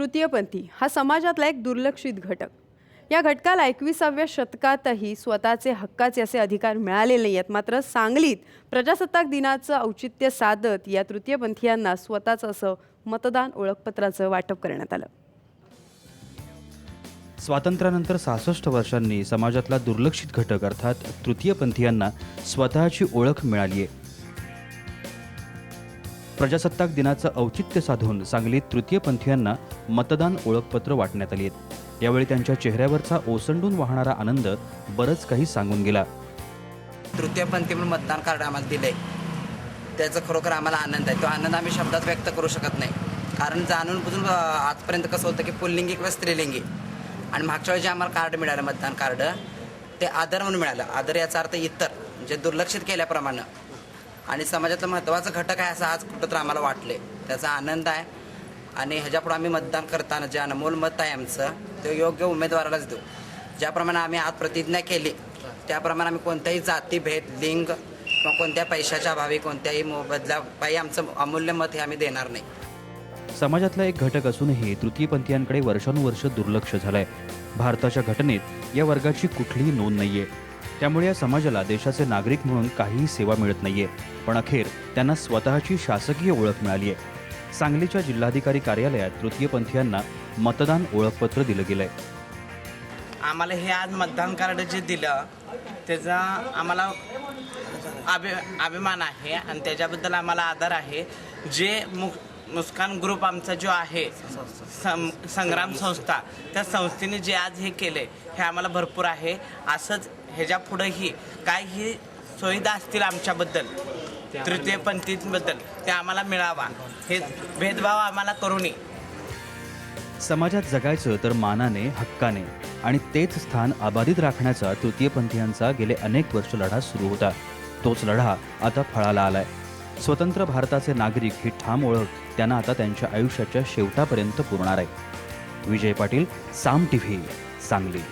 तृतीयपंथी हा समाजातला एक दुर्लक्षित घटक. या घटकाला 21व्या शतकातही स्वतःचे हक्काचे असे अधिकार मिळालेले नाही आहेत. मात्र सांगलीत प्रजासत्ताक दिनाचं औचित्य साधत या तृतीयपंथीयांना स्वतःचं असं मतदान ओळखपत्राचं वाटप करण्यात आलं. स्वातंत्र्यानंतर 66 वर्षांनी समाजातला दुर्लक्षित घटक अर्थात तृतीयपंथीयांना स्वतःची ओळख मिळाली आहे. प्रजासत्ताक दिनाचं औचित्य साधून सांगलीत तृतीयपंथीयांना मतदान ओळखपत्र वाटण्यात आली आहेत. यावेळी त्यांच्या चेहऱ्यावरचा ओसंडून वाहणारा आनंद बरंच काही सांगून गेला. तृतीयपंथी म्हणून मतदान कार्ड आम्हाला दिलंय, त्याचा खरोखर आम्हाला आनंद आहे. तो आनंद आम्ही शब्दात व्यक्त करू शकत नाही. कारण जाणून बुजून आजपर्यंत कसं होतं की पुल्लिंगी किंवा स्त्रीलिंगी, आणि मागच्या वेळी जे आम्हाला कार्ड मिळालं मतदान कार्ड ते आदर म्हणून मिळालं. आदर याचा अर्थ इतर, जे दुर्लक्षित केल्याप्रमाणे, आणि समाजातलं महत्त्वाचं घटक आहे असं आज कुठं तर आम्हाला वाटले. त्याचा आनंद आहे. आणि ह्याच्यापुढे आम्ही मतदान करताना जे अनमोल मत आहे आमचं ते योग्य उमेदवारालाच देऊ. ज्याप्रमाणे आम्ही आज प्रतिज्ञा केली त्याप्रमाणे आम्ही कोणत्याही जाती भेद लिंग किंवा कोणत्या पैशाच्या अभावी कोणत्याही बदलापायी आमचं अमूल्य मत हे आम्ही देणार नाही. समाजातला एक घटक असूनही तृतीयपंथीयांकडे वर्षानुवर्ष दुर्लक्ष झालंय. भारताच्या घटनेत या वर्गाची कुठलीही नोंद नाहीये. त्यामुळे या समाजाला देशाचे नागरिक म्हणून काहीही सेवा मिळत नाहीये. पण अखेर त्यांना स्वतःची शासकीय ओळख मिळाली आहे. सांगलीच्या जिल्हाधिकारी कार्यालयात तृतीयपंथीयांना मतदान ओळखपत्र दिलं गेलंय. आम्हाला हे आज मतदान कार्ड जे दिलं त्याचा आम्हाला अभिमान आहे आणि त्याच्याबद्दल आम्हाला आदर आहे. जे मुस्कान ग्रुप आमचा जो आहे संग्राम संस्था, त्या संस्थेने जे आज हे केले हे आम्हाला भरपूर आहे. असंच ह्याच्या पुढेही काही सुविधा असतील आमच्याबद्दल तृतीयपंथींबद्दल ते आम्हाला मिळावा, हे भेदभाव आम्हाला करू नये. समाजात जगायचं तर मानाने हक्काने, आणि तेच स्थान अबाधित राखण्याचा तृतीयपंथीयांचा गेले अनेक वर्ष लढा सुरू होता. तोच लढा आता फळाला आलाय. स्वतंत्र भारताचे नागरिक ही ठाम ओळख त्यांना आता त्यांच्या आयुष्याच्या शेवटापर्यंत पुरणार आहे. विजय पाटील, साम टीव्ही, सांगली.